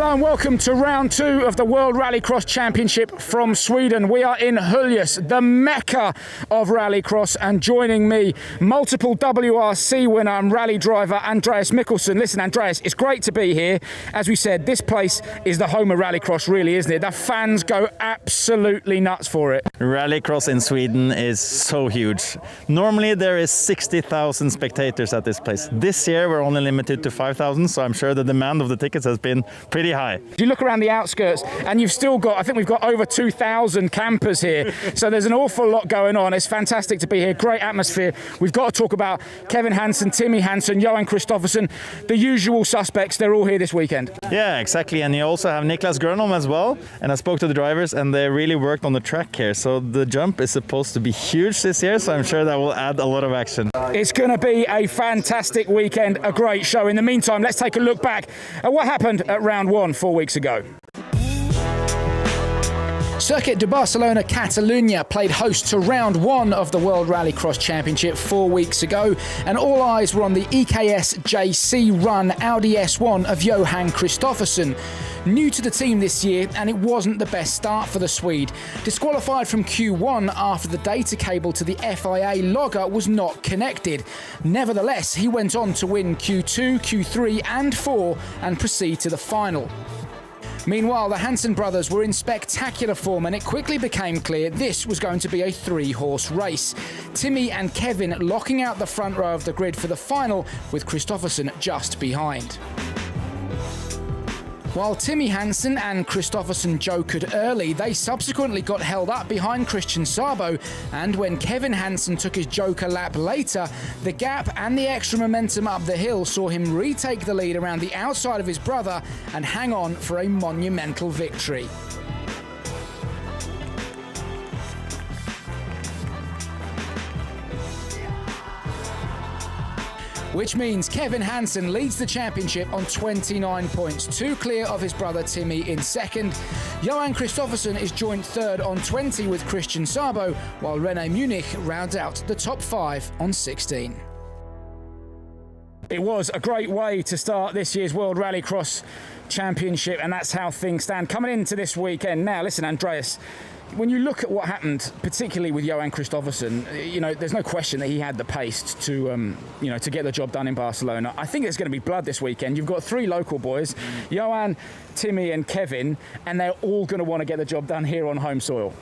Hello and welcome to round 2 of the World Rallycross Championship from Sweden. We are in Höljes, the mecca of Rallycross, and joining me, multiple WRC winner and rally driver Andreas Mikkelsen. Listen, Andreas, it's great to be here. As we said, this place is the home of Rallycross, really, isn't it? The fans go absolutely nuts for it. Rallycross in Sweden is so huge. Normally there is 60,000 spectators at this place. This year we're only limited to 5,000, so I'm sure the demand of the tickets has been pretty high. You look around the outskirts and you've still got, I think we've got over 2,000 campers here. So there's an awful lot going on. It's fantastic to be here. Great atmosphere. We've got to talk about Kevin Hansen, Timmy Hansen, Johan Kristoffersson, the usual suspects. They're all here this weekend. Yeah, exactly. And you also have Niklas Grönholm as well. And I spoke to the drivers and they really worked on the track here. So the jump is supposed to be huge this year. So I'm sure that will add a lot of action. It's going to be a fantastic weekend, a great show. In the meantime, let's take a look back at what happened at round 1 4 weeks ago. Circuit de Barcelona, Catalunya played host to round 1 of the World Rallycross Championship 4 weeks ago, and all eyes were on the EKS JC Run Audi S1 of Johan Kristoffersson. New to the team this year, and it wasn't the best start for the Swede. Disqualified from Q1 after the data cable to the FIA logger was not connected. Nevertheless, he went on to win Q2, Q3 and 4 and proceed to the final. Meanwhile, the Hansen brothers were in spectacular form, and it quickly became clear this was going to be a 3-horse race. Timmy and Kevin locking out the front row of the grid for the final, with Kristoffersson just behind. While Timmy Hansen and Kristoffersson jokered early, they subsequently got held up behind Christian Sabo, and when Kevin Hansen took his joker lap later, the gap and the extra momentum up the hill saw him retake the lead around the outside of his brother and hang on for a monumental victory. Which means Kevin Hansen leads the championship on 29 points, 2 clear of his brother Timmy in second. Johan Kristoffersson is joint third on 20 with Christian Sabo, while René Munich rounds out the top 5 on 16. It was a great way to start this year's World Rallycross Championship, and that's how things stand coming into this weekend. Now, listen, Andreas, when you look at what happened, particularly with Johan Kristoffersson, you know, there's no question that he had the pace to, to get the job done in Barcelona. I think there's going to be blood this weekend. You've got 3 local boys, Johan, Timmy and Kevin, and they're all going to want to get the job done here on home soil.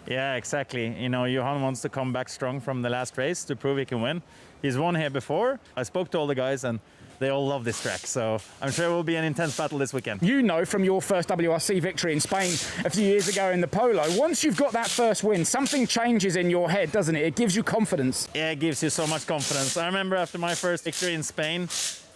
Yeah, exactly. You know, Johan wants to come back strong from the last race to prove he can win. He's won here before. I spoke to all the guys and they all love this track, so I'm sure it will be an intense battle this weekend. You know from your first WRC victory in Spain a few years ago in the Polo, once you've got that first win, something changes in your head, doesn't it? It gives you confidence. Yeah, it gives you so much confidence. I remember after my first victory in Spain,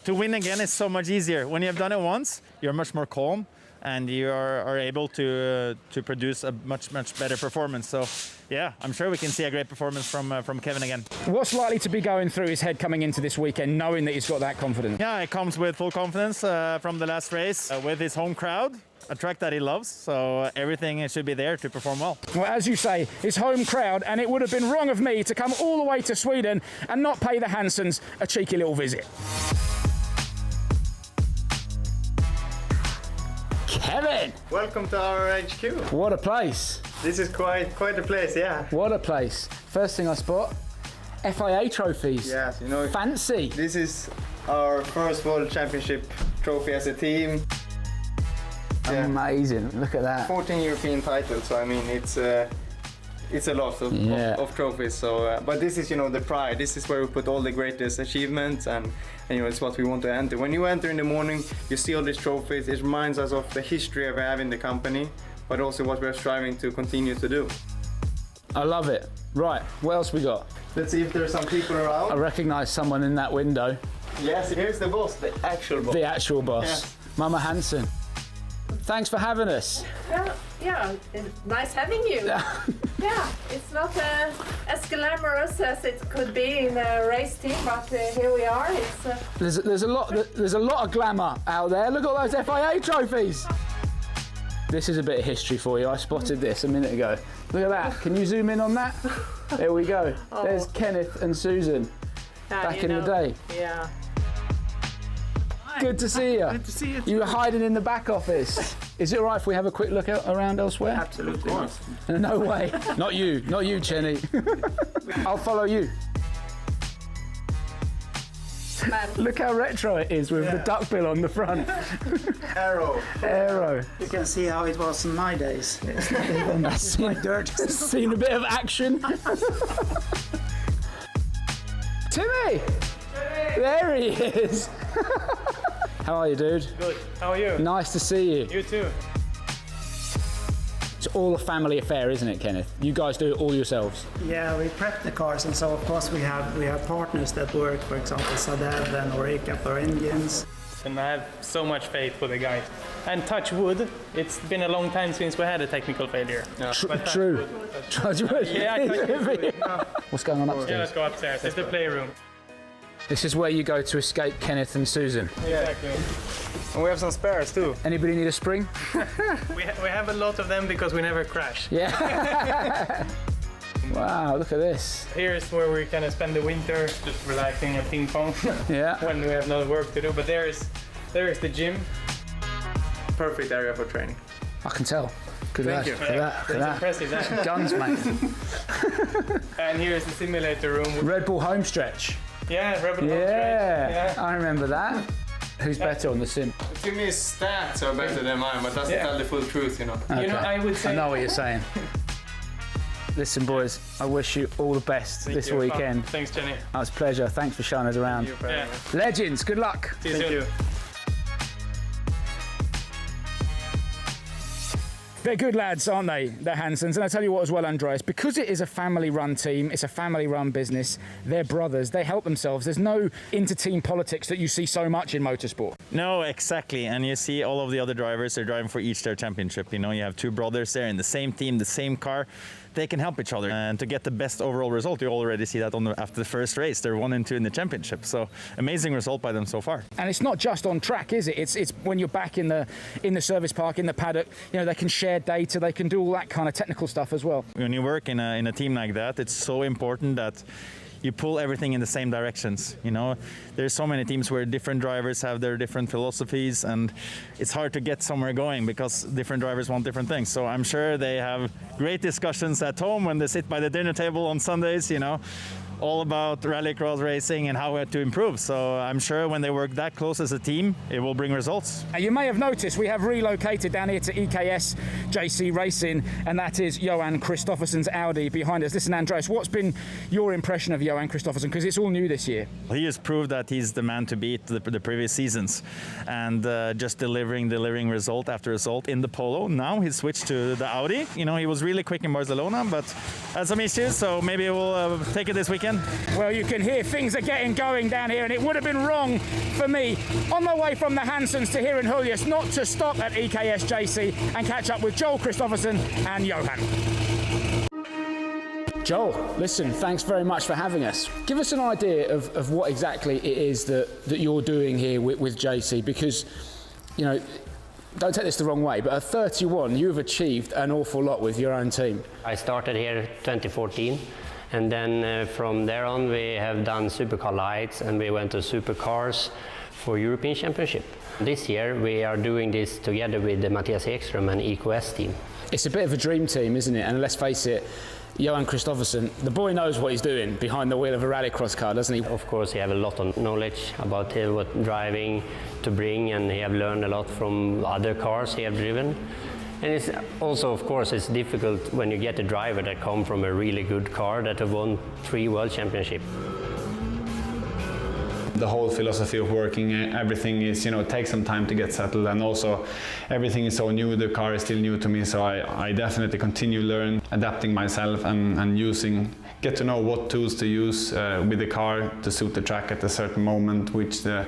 to win again is so much easier. When you have done it once, you're much more calm and you are able to produce a much better performance. So yeah, I'm sure we can see a great performance from Kevin again. What's likely to be going through his head coming into this weekend, knowing that he's got that confidence? Yeah, it comes with full confidence from the last race, with his home crowd, a track that he loves, so everything should be there to perform well. Well, as you say, his home crowd, and it would have been wrong of me to come all the way to Sweden and not pay the Hansens a cheeky little visit. Kevin! Welcome to our HQ. What a place. This is quite a place, yeah. What a place. First thing I spot, FIA trophies. Yes, you know. Fancy. This is our first World Championship trophy as a team. Amazing, look at that. 14 European titles, so I mean it's a lot of trophies. So, but this is, you know, the pride. This is where we put all the greatest achievements, and you know, it's what we want to enter. When you enter in the morning, you see all these trophies. It reminds us of the history we have in the company, but also what we're striving to continue to do. I love it. Right, what else we got? Let's see if there's some people around. I recognise someone in that window. Yes, here's the boss, the actual boss. The actual boss, yes. Mama Hansen. Thanks for having us. Yeah, nice having you. Yeah, it's not as glamorous as it could be in a race team, but here we are. It's there's a lot of glamour out there. Look at all those FIA trophies. This is a bit of history for you. I spotted this a minute ago. Look at that. Can you zoom in on that? There we go. Oh. There's Kenneth and Susan back in the day. Yeah. Good to see you. Good to see you too. You were hiding in the back office. Is it all right if we have a quick look around elsewhere? Absolutely. No way. Not you, Chenny. I'll follow you. Look how retro it is with the duckbill on the front. Aero. You can see how it was in my days. It's not even it's like dirt. Seen a bit of action. Timmy! There he is. How are you, dude? Good. How are you? Nice to see you. You too. It's all a family affair, isn't it, Kenneth? You guys do it all yourselves. Yeah, we prep the cars, and so of course we have partners that work, for example, Sadev and Orica for engines. And I have so much faith for the guys. And touch wood, it's been a long time since we had a technical failure. True. Touch wood. Yeah, touch wood. What's going on upstairs? Yeah, let's go upstairs. It's the playroom. This is where you go to escape Kenneth and Susan. Exactly. And we have some spares too. Anybody need a spring? We have a lot of them because we never crash. Yeah. Wow, look at this. Here's where we kind of spend the winter just relaxing and ping pong. Yeah. When we have no work to do. But there is the gym. Perfect area for training. I can tell. Good lad. you. Look at that. Look at That's impressive. that. Guns, mate. And here's the simulator room. Red Bull home stretch. Yeah, Rebel Yeah, yeah. I remember that. Who's better on the sim? Timmy's stats are better than mine, but doesn't tell the full truth, you know. Okay. You know, I would say. I know what you're saying. Listen, boys, I wish you all the best this weekend. Thanks, Jenny. That was a pleasure. Thanks for showing us around. Yeah. Legends, good luck. See you soon. They're good lads, aren't they, the Hansens? And I tell you what as well, Andreas, because it is a family-run team, it's a family-run business, they're brothers, they help themselves. There's no inter-team politics that you see so much in motorsport. No, exactly. And you see all of the other drivers, they're driving for each their championship. You know, you have two brothers there in the same team, the same car. They can help each other. And to get the best overall result, you already see that after the first race. They're 1 and 2 in the championship. So amazing result by them so far. And it's not just on track, is it? It's when you're back in the service park, in the paddock, you know, they can share data, they can do all that kind of technical stuff as well. When you work in a team like that, it's so important that you pull everything in the same directions. You know, there's so many teams where different drivers have their different philosophies, and it's hard to get somewhere going because different drivers want different things. So I'm sure they have great discussions at home when they sit by the dinner table on Sundays, you know, all about rallycross racing and how to improve. So I'm sure when they work that close as a team, it will bring results. You may have noticed we have relocated down here to EKS JC Racing, and that is Johan Kristoffersson's Audi behind us. Listen, Andreas, what's been your impression of Johan Kristoffersson? Because it's all new this year. He has proved that he's the man to beat the previous seasons, and just delivering result after result in the Polo. Now he's switched to the Audi. You know, he was really quick in Barcelona, but had some issues, so maybe we'll take it this weekend. Well, you can hear things are getting going down here, and it would have been wrong for me on my way from the Hansens to here in Höljes not to stop at EKS JC and catch up with Joel Kristoffersson and Johan. Joel, listen, thanks very much for having us. Give us an idea of what exactly it is that you're doing here with JC, because, you know, don't take this the wrong way, but at 31, you have achieved an awful lot with your own team. I started here 2014. And then from there on we have done supercar lights, and we went to supercars for European Championship. This year we are doing this together with the Matthias Ekström and EQS team. It's a bit of a dream team, isn't it? And let's face it, Johan Kristoffersson, the boy knows what he's doing behind the wheel of a rallycross car, doesn't he? Of course, he have a lot of knowledge about what driving to bring, and he have learned a lot from other cars he have driven. And it's also, of course, it's difficult when you get a driver that come from a really good car that have won 3 World Championships. The whole philosophy of working, everything is, you know, take some time to get settled, and also everything is so new, the car is still new to me, so I definitely continue learning, adapting myself and get to know what tools to use with the car to suit the track at a certain moment, which the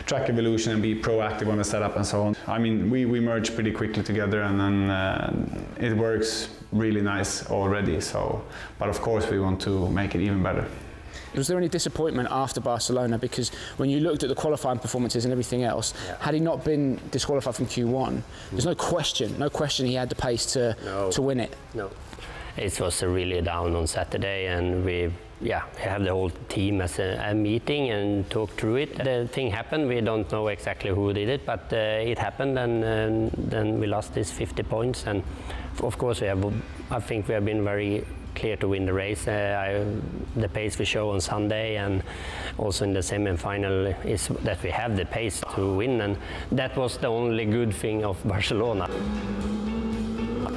track evolution, and be proactive on the setup and so on. I mean, we merge pretty quickly together, and then it works really nice already, so, but of course we want to make it even better. Was there any disappointment after Barcelona? Because when you looked at the qualifying performances and everything else, had he not been disqualified from Q1, there's no question he had the pace to win it. No. It was really down on Saturday, and we yeah, we have the whole team as a meeting and talk through it. The thing happened, we don't know exactly who did it, but it happened, and then we lost these 50 points. And of course, I think we have been very clear to win the race. The pace we show on Sunday and also in the semi-final is that we have the pace to win, and that was the only good thing of Barcelona.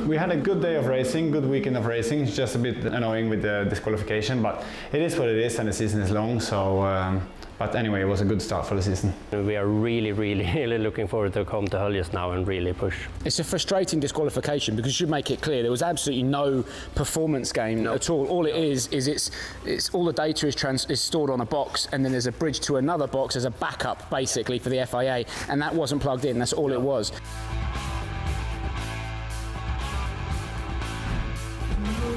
We had a good day of racing, good weekend of racing. It's just a bit annoying with the disqualification, but it is what it is, and the season is long. So, but anyway, it was a good start for the season. We are really, really, really looking forward to come to Höljes now and really push. It's a frustrating disqualification because you should make it clear there was absolutely no performance game at all. All it is it's all the data is stored on a box, and then there's a bridge to another box as a backup, basically, for the FIA, and that wasn't plugged in. That's all it was.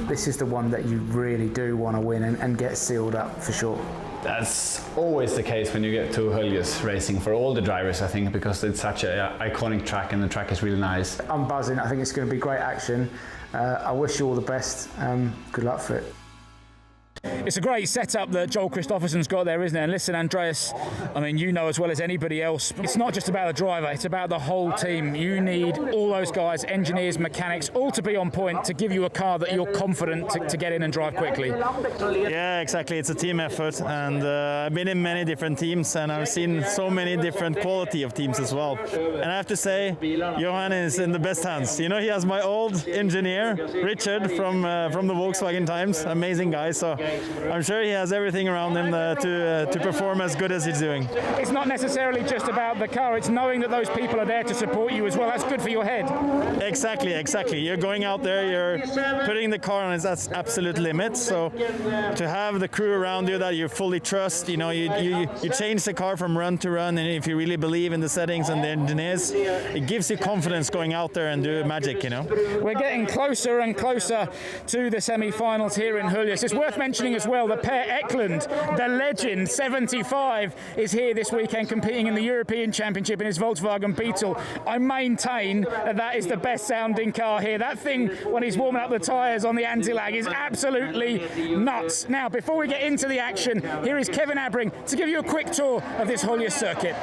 This is the one that you really do want to win and get sealed up for sure. That's always the case when you get to Höljes racing for all the drivers, I think, because it's such an iconic track and the track is really nice. I'm buzzing. I think it's going to be great action. I wish you all the best. Good luck for it. It's a great setup that Joel Kristoffersson's got there, isn't it? And listen, Andreas, I mean, you know as well as anybody else, it's not just about the driver, it's about the whole team. You need all those guys, engineers, mechanics, all to be on point to give you a car that you're confident to get in and drive quickly. Yeah, exactly. It's a team effort, and I've been in many different teams, and I've seen so many different quality of teams as well. And I have to say, Johan is in the best hands. You know, he has my old engineer, Richard, from the Volkswagen times. Amazing guy. So I'm sure he has everything around him to perform as good as he's doing. It's not necessarily just about the car, it's knowing that those people are there to support you as well. That's good for your head. Exactly. You're going out there, you're putting the car on its absolute limit. So to have the crew around you that you fully trust, you know, you change the car from run to run, and if you really believe in the settings and the engineers, it gives you confidence going out there and do magic, you know. We're getting closer and closer to the semi-finals here in Höljes. It's worth mentioning as well that Per Eklund, the legend, 75, is here this weekend competing in the European Championship in his Volkswagen Beetle. I maintain that is the best sounding car here. That thing, when he's warming up the tyres on the anti-lag, is absolutely nuts. Now, before we get into the action, here is Kevin Abring to give you a quick tour of this Höljes circuit.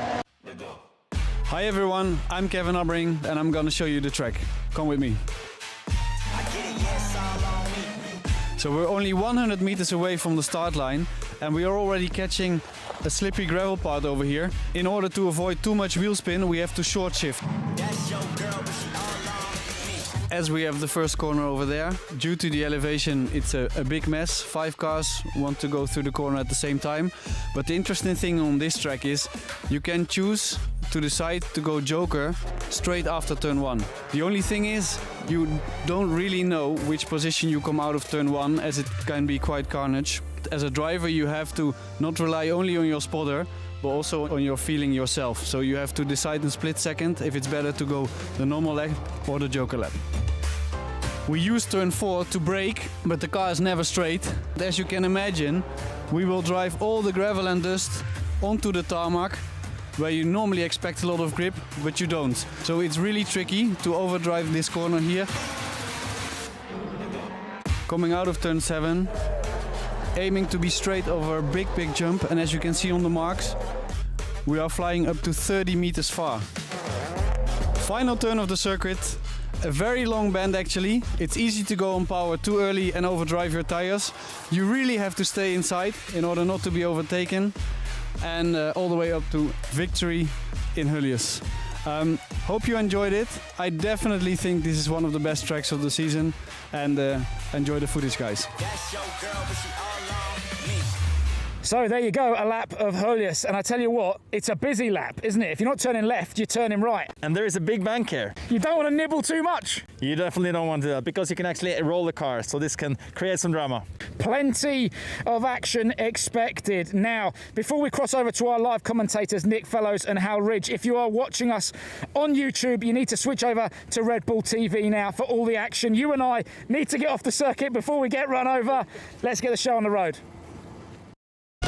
Hi everyone, I'm Kevin Abring and I'm gonna show you the track. Come with me. So we're only 100 meters away from the start line and we are already catching a slippery gravel part over here. In order to avoid too much wheel spin, we have to short shift. As we have the first corner over there, due to the elevation, it's a big mess. 5 cars want to go through the corner at the same time. But the interesting thing on this track is you can choose to decide to go joker straight after turn 1. The only thing is you don't really know which position you come out of turn 1, as it can be quite carnage. As a driver, you have to not rely only on your spotter, but also on your feeling yourself. So you have to decide in split second if it's better to go the normal lap or the joker lap. We use turn 4 to brake, but the car is never straight. As you can imagine, we will drive all the gravel and dust onto the tarmac, where you normally expect a lot of grip, but you don't. So it's really tricky to overdrive this corner here. Coming out of turn 7, aiming to be straight over a big jump, and as you can see on the marks, we are flying up to 30 meters far. Final turn of the circuit, a very long bend actually. It's easy to go on power too early and overdrive your tires. You really have to stay inside in order not to be overtaken. And all the way up to victory in Höljes. Hope you enjoyed it. I definitely think this is one of the best tracks of the season, and enjoy the footage, guys. So there you go, a lap of Höljes, and I tell you what, it's a busy lap, isn't it? If you're not turning left, you're turning right. And there is a big bank here. You don't want to nibble too much. You definitely don't want to do that, because you can actually roll the car, so this can create some drama. Plenty of action expected. Now, before we cross over to our live commentators, Nick Fellows and Hal Ridge, if you are watching us on YouTube, you need to switch over to Red Bull TV now for all the action. You and I need to get off the circuit before we get run over. Let's get the show on the road.